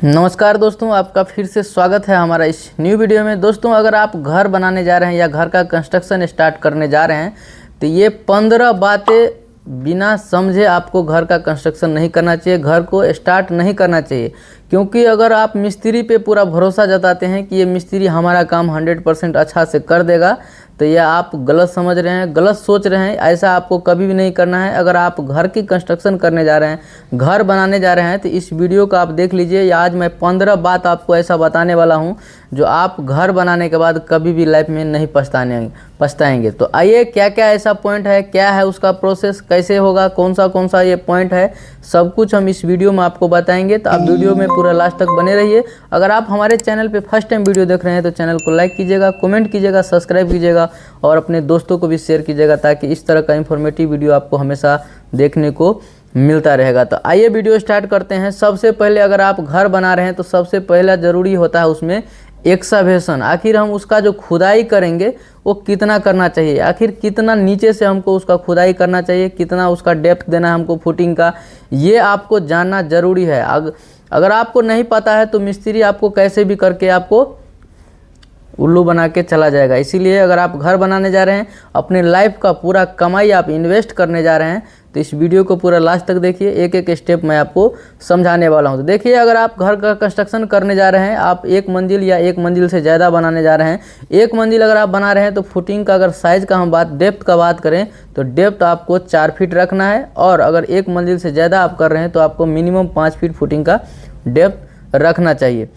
नमस्कार दोस्तों, आपका फिर से स्वागत है हमारा इस न्यू वीडियो में। दोस्तों, अगर आप घर बनाने जा रहे हैं या घर का कंस्ट्रक्शन स्टार्ट करने जा रहे हैं तो ये 15 बातें बिना समझे आपको घर का कंस्ट्रक्शन नहीं करना चाहिए, घर को स्टार्ट नहीं करना चाहिए। क्योंकि अगर आप मिस्त्री पे पूरा भरोसा जताते हैं कि ये मिस्त्री हमारा काम 100% अच्छा से कर देगा, तो ये आप गलत समझ रहे हैं, गलत सोच रहे हैं। ऐसा आपको कभी भी नहीं करना है। अगर आप घर की कंस्ट्रक्शन करने जा रहे हैं, घर बनाने जा रहे हैं, तो इस वीडियो को आप देख लीजिए। आज मैं 15 बात आपको ऐसा बताने वाला हूं जो आप घर बनाने के बाद कभी भी लाइफ में नहीं पछताएंगे। तो आइए, क्या क्या ऐसा पॉइंट है, क्या है उसका प्रोसेस, कैसे होगा, कौन सा ये पॉइंट है, सब कुछ हम इस वीडियो में आपको बताएंगे। तो आप वीडियो में पूरा लास्ट तक बने रहिए। अगर आप हमारे चैनल पे फर्स्ट टाइम वीडियो देख रहे हैं तो चैनल को लाइक कीजिएगा, कमेंट कीजिएगा, सब्सक्राइब कीजिएगा और अपने दोस्तों को भी शेयर कीजिएगा, ताकि इस तरह का इंफॉर्मेटिव वीडियो आपको हमेशा देखने को मिलता रहेगा। तो आइए वीडियो स्टार्ट करते हैं। सबसे पहले अगर आप घर बना रहे हैं तो सबसे पहला ज़रूरी होता है उसमें एक्सकवेशन। आखिर हम उसका जो खुदाई करेंगे वो कितना करना चाहिए, आखिर कितना नीचे से हमको उसका खुदाई करना चाहिए, कितना उसका डेप्थ देना है हमको फुटिंग का, ये आपको जानना ज़रूरी है। अगर आपको नहीं पता है तो मिस्त्री आपको कैसे भी करके आपको उल्लू बना के चला जाएगा। इसीलिए अगर आप घर बनाने जा रहे हैं, अपने लाइफ का पूरा कमाई आप इन्वेस्ट करने जा रहे हैं, तो इस वीडियो को पूरा लास्ट तक देखिए। एक एक स्टेप मैं आपको समझाने वाला हूं। तो देखिए, अगर आप घर का कंस्ट्रक्शन करने जा रहे हैं, आप एक मंजिल या एक मंजिल से ज़्यादा बनाने जा रहे हैं, एक मंजिल अगर आप बना रहे हैं तो फुटिंग का अगर साइज़ का हम डेप्थ का बात करें तो डेप्थ आपको 4 फीट रखना है। और अगर एक मंजिल से ज़्यादा आप कर रहे हैं तो आपको मिनिमम 5 फीट फुटिंग का डेप्थ रखना चाहिए।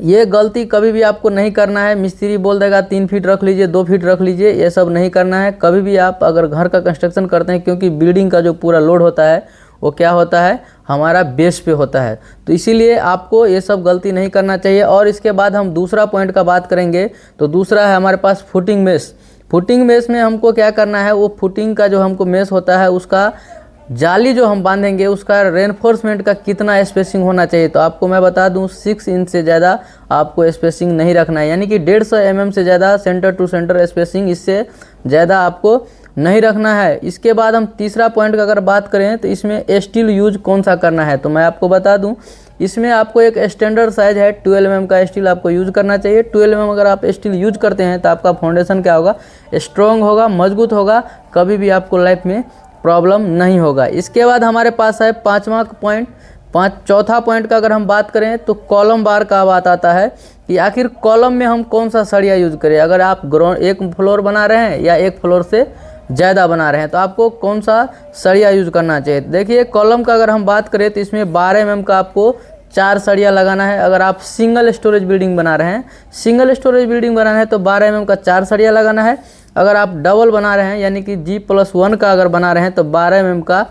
ये गलती कभी भी आपको नहीं करना है। मिस्त्री बोल देगा 3 फीट रख लीजिए, 2 फीट रख लीजिए, ये सब नहीं करना है कभी भी। आप अगर घर का कंस्ट्रक्शन करते हैं, क्योंकि बिल्डिंग का जो पूरा लोड होता है वो क्या होता है, हमारा बेस पे होता है, तो इसीलिए आपको ये सब गलती नहीं करना चाहिए। और इसके बाद हम दूसरा पॉइंट का बात करेंगे। तो दूसरा है हमारे पास फुटिंग मेश। फुटिंग मेश में हमको क्या करना है, वो फुटिंग का जो हमको मेश होता है उसका जाली जो हम बांधेंगे उसका रेनफोर्समेंट का कितना स्पेसिंग होना चाहिए। तो आपको मैं बता दूं 6 इंच से ज़्यादा आपको स्पेसिंग नहीं रखना है, यानी कि 150 mm से ज़्यादा सेंटर टू सेंटर स्पेसिंग, इससे ज़्यादा आपको नहीं रखना है। इसके बाद हम तीसरा पॉइंट का अगर बात करें तो इसमें स्टील यूज कौन सा करना है, तो मैं आपको बता दूं इसमें आपको एक स्टैंडर्ड साइज है 12 mm का स्टील आपको यूज करना चाहिए। 12 mm अगर आप स्टील यूज करते हैं तो आपका फाउंडेशन क्या होगा, स्ट्रॉन्ग होगा, मजबूत होगा, कभी भी आपको लाइफ में प्रॉब्लम नहीं होगा। इसके बाद हमारे पास है चौथा पॉइंट का अगर हम बात करें तो कॉलम बार का बात आता है कि आखिर कॉलम में हम कौन सा सरिया यूज करें। अगर आप एक फ्लोर बना रहे हैं या एक फ्लोर से ज़्यादा बना रहे हैं तो आपको कौन सा सरिया यूज करना चाहिए। देखिए, कॉलम का अगर हम बात करें तो इसमें 12 mm का आपको 4 सरिया लगाना है। अगर आप सिंगल स्टोरेज बिल्डिंग बना रहे हैं, सिंगल स्टोरेज बिल्डिंग बनाना है तो 12 mm का 4 सरिया लगाना है। अगर आप डबल बना रहे हैं यानी कि G+1 का अगर बना रहे हैं तो 12 mm का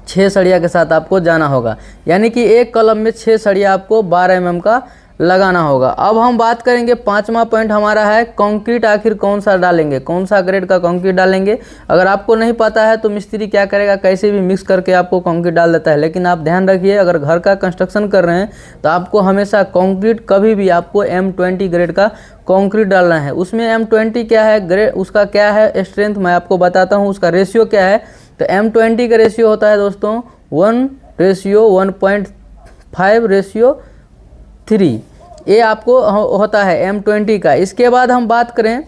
6 सरिया के साथ आपको जाना होगा, यानी कि एक कॉलम में 6 सरिया आपको 12 mm का लगाना होगा। अब हम बात करेंगे, पांचवा पॉइंट हमारा है कंक्रीट। आखिर कौन सा डालेंगे, कौन सा ग्रेड का कंक्रीट डालेंगे। अगर आपको नहीं पता है तो मिस्त्री क्या करेगा, कैसे भी मिक्स करके आपको कंक्रीट डाल देता है। लेकिन आप ध्यान रखिए, अगर घर का कंस्ट्रक्शन कर रहे हैं तो आपको हमेशा कंक्रीट कभी भी आपको M20 ग्रेड का कंक्रीट डालना है। उसमें M20 क्या है ग्रेड, उसका क्या है स्ट्रेंथ, मैं आपको बताता हूँ। उसका रेशियो क्या है, तो M20 का रेशियो होता है दोस्तों 1:1.5:3, ये आपको होता है M20 का। इसके बाद हम बात करें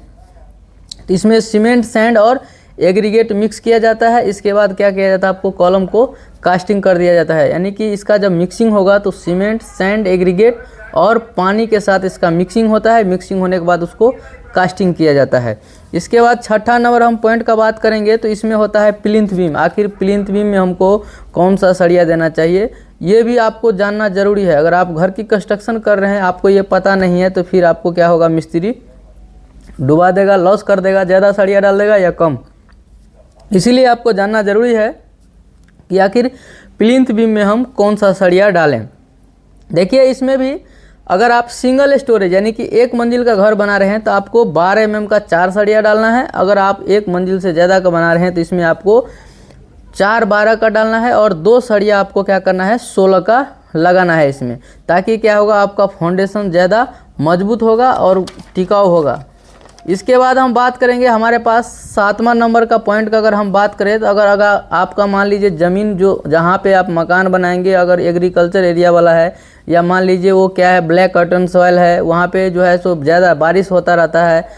तो इसमें सीमेंट, सैंड और एग्रीगेट मिक्स किया जाता है। इसके बाद क्या किया जाता है, आपको कॉलम को कास्टिंग कर दिया जाता है, यानी कि इसका जब मिक्सिंग होगा तो सीमेंट, सैंड, एग्रीगेट और पानी के साथ इसका मिक्सिंग होता है। मिक्सिंग होने के बाद उसको कास्टिंग किया जाता है। इसके बाद छठा नंबर हम पॉइंट का बात करेंगे तो इसमें होता है प्लिंथ बीम। आखिर प्लिंथ बीम में हमको कौन सा सरिया देना चाहिए, ये भी आपको जानना ज़रूरी है। अगर आप घर की कंस्ट्रक्शन कर रहे हैं, आपको ये पता नहीं है तो फिर आपको क्या होगा, मिस्त्री डुबा देगा, लॉस कर देगा, ज़्यादा सरिया डाल देगा या कम। इसीलिए आपको जानना ज़रूरी है कि आखिर प्लिंथ बीम में हम कौन सा सरिया डालें। देखिए, इसमें भी अगर आप सिंगल स्टोरेज यानी कि एक मंजिल का घर बना रहे हैं तो आपको 12 mm का 4 सरिया डालना है। अगर आप एक मंजिल से ज़्यादा का बना रहे हैं तो इसमें आपको 4-12 का डालना है और 2 सरिया आपको क्या करना है, 16 का लगाना है इसमें, ताकि क्या होगा, आपका फाउंडेशन ज़्यादा मजबूत होगा और टिकाऊ होगा। इसके बाद हम बात करेंगे, हमारे पास 7वां नंबर का पॉइंट का अगर हम बात करें तो अगर आपका मान लीजिए ज़मीन जो जहाँ पे आप मकान बनाएंगे अगर एग्रीकल्चर एरिया वाला है या मान लीजिए वो क्या है ब्लैक कर्टन सॉइल है, वहाँ पे जो है सो ज़्यादा बारिश होता रहता है,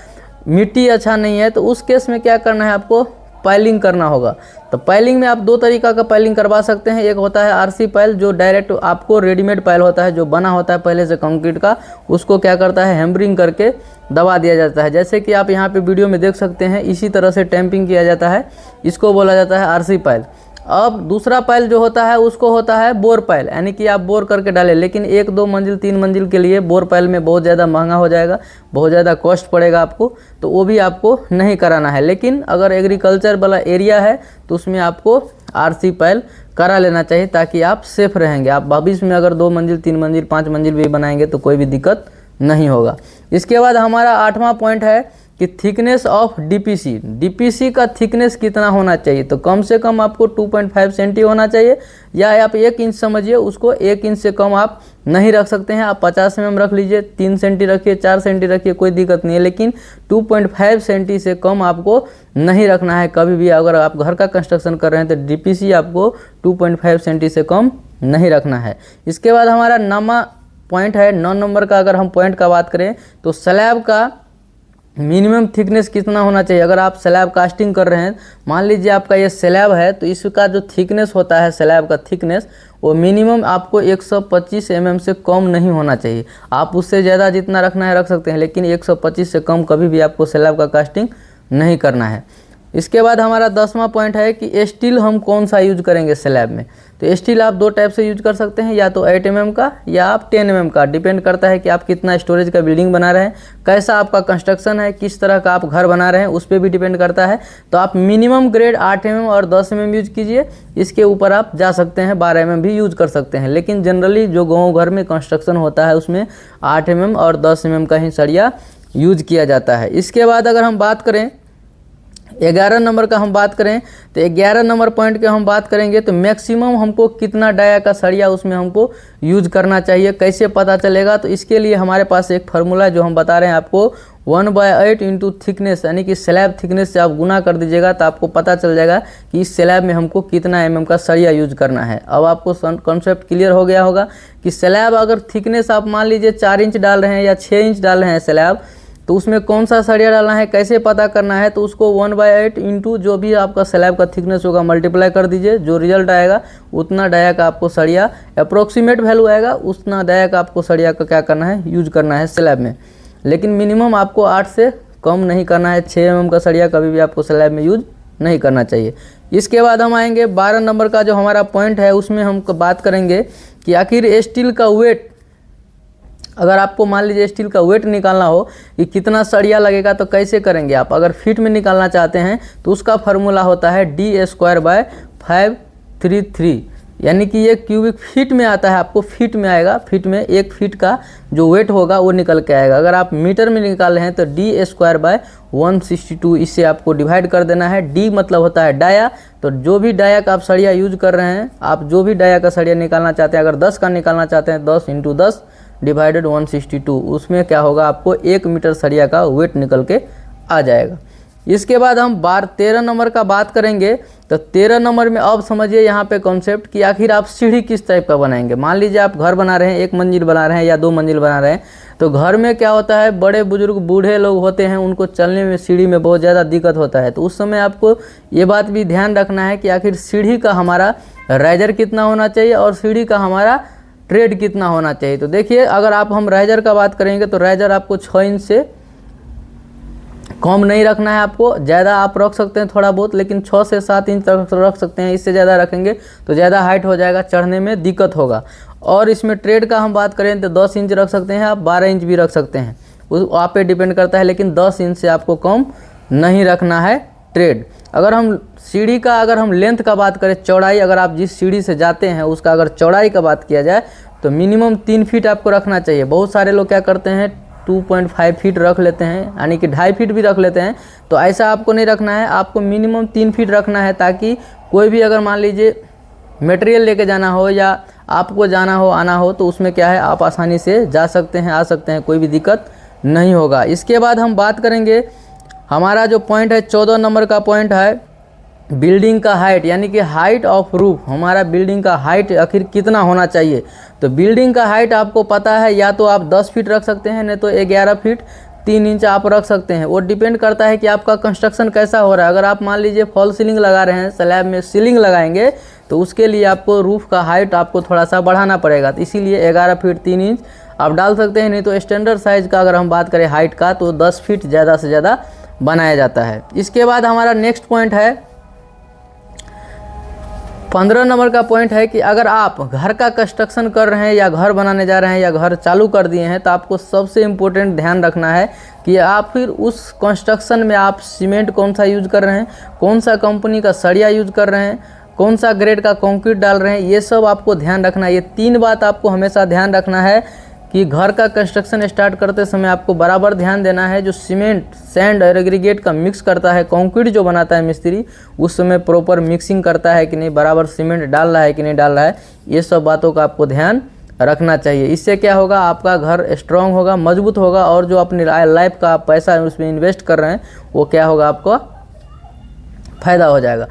मिट्टी अच्छा नहीं है, तो उस केस में क्या करना है आपको पाइलिंग करना होगा। तो पाइलिंग में आप दो तरीका का पाइलिंग करवा सकते हैं। एक होता है आरसी पाइल, जो डायरेक्ट आपको रेडीमेड पाइल होता है जो बना होता है पहले से कंक्रीट का, उसको क्या करता है हैमरिंग करके दबा दिया जाता है। जैसे कि आप यहाँ पे वीडियो में देख सकते हैं, इसी तरह से टैंपिंग किया जाता है, इसको बोला जाता है आरसी पाइल। अब दूसरा पाइल जो होता है उसको होता है बोर पाइल, यानी कि आप बोर करके डालें, लेकिन 1 2 मंजिल 3 मंजिल के लिए बोर पाइल में बहुत ज़्यादा महंगा हो जाएगा, बहुत ज़्यादा कॉस्ट पड़ेगा आपको, तो वो भी आपको नहीं कराना है। लेकिन अगर एग्रीकल्चर वाला एरिया है तो उसमें आपको आरसी पाइल करा लेना चाहिए, ताकि आप सेफ रहेंगे। आप भविष्य में अगर 2 मंजिल 3 मंजिल 5 मंजिल भी बनाएंगे तो कोई भी दिक्कत नहीं होगा। इसके बाद हमारा 8वां पॉइंट है कि थिकनेस ऑफ डीपीसी। डीपीसी का थिकनेस कितना होना चाहिए, तो कम से कम आपको 2.5 सेंटी होना चाहिए, या आप 1 इंच समझिए उसको, 1 इंच से कम आप नहीं रख सकते हैं। आप 50 mm रख लीजिए, 3 सेंटी रखिए, 4 सेंटी रखिए, कोई दिक्कत नहीं है, लेकिन 2.5 सेंटी से कम आपको नहीं रखना है कभी भी। अगर आप घर का कंस्ट्रक्शन कर रहे हैं तो डीपीसी आपको 2.5 सेंटी से कम नहीं रखना है। इसके बाद हमारा 9वां पॉइंट है, 9 नंबर का अगर हम पॉइंट का बात करें तो स्लैब का मिनिमम थिकनेस कितना होना चाहिए। अगर आप स्लैब कास्टिंग कर रहे हैं, मान लीजिए आपका ये स्लैब है, तो इसका जो थिकनेस होता है स्लैब का थिकनेस, वो मिनिमम आपको 125 mm से कम नहीं होना चाहिए। आप उससे ज़्यादा जितना रखना है रख सकते हैं, लेकिन 125 से कम कभी भी आपको स्लैब का कास्टिंग नहीं करना है। इसके बाद हमारा 10वां पॉइंट है कि स्टील हम कौन सा यूज करेंगे स्लैब में। तो स्टील आप 2 टाइप से यूज कर सकते हैं, या तो 8 mm का या आप 10 mm का, डिपेंड करता है कि आप कितना स्टोरेज का बिल्डिंग बना रहे हैं, कैसा आपका कंस्ट्रक्शन है, किस तरह का आप घर बना रहे हैं, उस पर भी डिपेंड करता है। तो आप मिनिमम ग्रेड 8 mm और 10 mm यूज कीजिए, इसके ऊपर आप जा सकते हैं 12 mm भी यूज कर सकते हैं, लेकिन जनरली जो गाँव घर में कंस्ट्रक्शन होता है उसमें 8 mm और 10 mm का ही सरिया यूज किया जाता है। इसके बाद अगर हम बात करें 11 नंबर का हम बात करें, तो 11 नंबर पॉइंट के हम बात करेंगे तो मैक्सिमम हमको कितना डाया का सरिया उसमें हमको यूज करना चाहिए, कैसे पता चलेगा। तो इसके लिए हमारे पास एक फार्मूला जो हम बता रहे हैं आपको, 1/8 इंटू थिकनेस, यानी कि स्लैब थिकनेस से आप गुना कर दीजिएगा तो आपको पता चल जाएगा कि इस स्लैब में हमको कितना mm का सरिया यूज करना है। अब आपको कॉन्सेप्ट क्लियर हो गया होगा कि स्लैब अगर थिकनेस आप मान लीजिए 4 इंच डाल रहे हैं या 6 इंच डाल रहे हैं स्लैब, तो उसमें कौन सा सरिया डालना है, कैसे पता करना है। तो उसको 1/8 इंटू जो भी आपका स्लैब का थिकनेस होगा मल्टीप्लाई कर दीजिए, जो रिजल्ट आएगा उतना डाया का आपको सरिया, अप्रोक्सीमेट वैल्यू आएगा उतना डाया का आपको सरिया का क्या करना है, यूज करना है स्लैब में। लेकिन मिनिमम आपको 8 से कम नहीं करना है, 6 mm का सरिया कभी भी आपको स्लैब में यूज नहीं करना चाहिए। इसके बाद हम आएंगे 12 नंबर का जो हमारा पॉइंट है, उसमें हम बात करेंगे कि आखिर स्टील का वेट, अगर आपको मान लीजिए स्टील का वेट निकालना हो कि कितना सरिया लगेगा, तो कैसे करेंगे आप। अगर फीट में निकालना चाहते हैं तो उसका फार्मूला होता है D²/533, यानी कि ये क्यूबिक फीट में आता है, आपको फीट में आएगा, फीट में 1 फीट का जो वेट होगा वो निकल के आएगा। अगर आप मीटर में निकाल रहे हैं तो D²/162, इससे आपको डिवाइड कर देना है। D मतलब होता है डाया, तो जो भी डाया का आप सरिया यूज कर रहे हैं, आप जो भी डाया का सरिया निकालना चाहते हैं, अगर 10 का निकालना चाहते हैं 10 × 10 डिवाइडेड 162, उसमें क्या होगा आपको 1 मीटर सरिया का वेट निकल के आ जाएगा। इसके बाद हम 13 नंबर का बात करेंगे। तो 13 नंबर में अब समझिए यहाँ पे कॉन्सेप्ट कि आखिर आप सीढ़ी किस टाइप का बनाएंगे। मान लीजिए आप घर बना रहे हैं, 1 मंजिल बना रहे हैं या 2 मंजिल बना रहे हैं, तो घर में क्या होता है, बड़े बुजुर्ग बूढ़े लोग होते हैं, उनको चलने में सीढ़ी में बहुत ज़्यादा दिक्कत होता है। तो उस समय आपको ये बात भी ध्यान रखना है कि आखिर सीढ़ी का हमारा राइजर कितना होना चाहिए और सीढ़ी का हमारा ट्रेड कितना होना चाहिए। तो देखिए, अगर हम राइजर का बात करेंगे तो राइजर आपको 6 इंच से कम नहीं रखना है, आपको ज़्यादा आप रख सकते हैं थोड़ा बहुत, लेकिन 6 से 7 इंच तक रख सकते हैं। इससे ज़्यादा रखेंगे तो ज़्यादा हाइट हो जाएगा, चढ़ने में दिक्कत होगा। और इसमें ट्रेड का हम बात करें तो 10 इंच रख सकते हैं आप, 12 इंच भी रख सकते हैं, उस आप पे डिपेंड करता है, लेकिन 10 इंच से आपको कम नहीं रखना है ट्रेड। अगर हम सीढ़ी का अगर हम लेंथ का बात करें, चौड़ाई, अगर आप जिस सीढ़ी से जाते हैं उसका अगर चौड़ाई का बात किया जाए तो मिनिमम 3 फीट आपको रखना चाहिए। बहुत सारे लोग क्या करते हैं 2.5 फीट रख लेते हैं, यानी कि 2.5 फीट भी रख लेते हैं। तो ऐसा आपको नहीं रखना है, आपको मिनिमम 3 फीट रखना है, ताकि कोई भी अगर मान लीजिए मटेरियल लेके जाना हो या आपको जाना हो आना हो तो उसमें क्या है, आप आसानी से जा सकते हैं आ सकते हैं, कोई भी दिक्कत नहीं होगा। इसके बाद हम बात करेंगे, हमारा जो पॉइंट है 14 नंबर का पॉइंट है बिल्डिंग का हाइट यानी कि हाइट ऑफ रूफ, हमारा बिल्डिंग का हाइट आखिर कितना होना चाहिए। तो बिल्डिंग का हाइट आपको पता है, या तो आप 10 फीट रख सकते हैं, नहीं तो 11 फीट 3 इंच आप रख सकते हैं। वो डिपेंड करता है कि आपका कंस्ट्रक्शन कैसा हो रहा है। अगर आप मान लीजिए फॉल सीलिंग लगा रहे हैं, स्लैब में सीलिंग लगाएंगे, तो उसके लिए आपको रूफ का हाइट आपको थोड़ा सा बढ़ाना पड़ेगा। तो इसीलिए 11 फीट 3 इंच आप डाल सकते हैं। नहीं तो स्टैंडर्ड साइज़ का अगर हम बात करें हाइट का, तो 10 फीट ज़्यादा से ज़्यादा बनाया जाता है। इसके बाद हमारा नेक्स्ट पॉइंट है 15 नंबर का पॉइंट है कि अगर आप घर का कंस्ट्रक्शन कर रहे हैं या घर बनाने जा रहे हैं या घर चालू कर दिए हैं, तो आपको सबसे इम्पोर्टेंट ध्यान रखना है कि आप फिर उस कंस्ट्रक्शन में आप सीमेंट कौन सा यूज़ कर रहे हैं, कौन सा कंपनी का सरिया यूज़ कर रहे हैं, कौन सा ग्रेड का कंक्रीट डाल रहे हैं, ये सब आपको ध्यान रखना है। ये 3 बात आपको हमेशा ध्यान रखना है कि घर का कंस्ट्रक्शन स्टार्ट करते समय आपको बराबर ध्यान देना है। जो सीमेंट, सैंड और एग्रीगेट का मिक्स करता है, कंक्रीट जो बनाता है मिस्त्री, उस समय प्रॉपर मिक्सिंग करता है कि नहीं, बराबर सीमेंट डाल रहा है कि नहीं डाल रहा है, ये सब बातों का आपको ध्यान रखना चाहिए। इससे क्या होगा, आपका घर स्ट्रांग होगा, मजबूत होगा, और जो अपनी लाइफ का पैसा उसमें इन्वेस्ट कर रहे हैं, वो क्या होगा, आपको फ़ायदा हो जाएगा।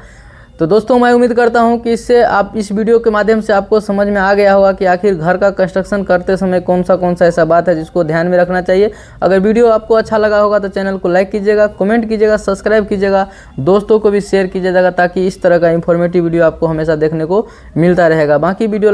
तो दोस्तों, मैं उम्मीद करता हूं कि इससे आप इस वीडियो के माध्यम से आपको समझ में आ गया होगा कि आखिर घर का कंस्ट्रक्शन करते समय कौन सा ऐसा बात है जिसको ध्यान में रखना चाहिए। अगर वीडियो आपको अच्छा लगा होगा तो चैनल को लाइक कीजिएगा, कमेंट कीजिएगा, सब्सक्राइब कीजिएगा, दोस्तों को भी शेयर कीजिएगा, ताकि इस तरह का इंफॉर्मेटिव वीडियो आपको हमेशा देखने को मिलता रहेगा। बाकी वीडियो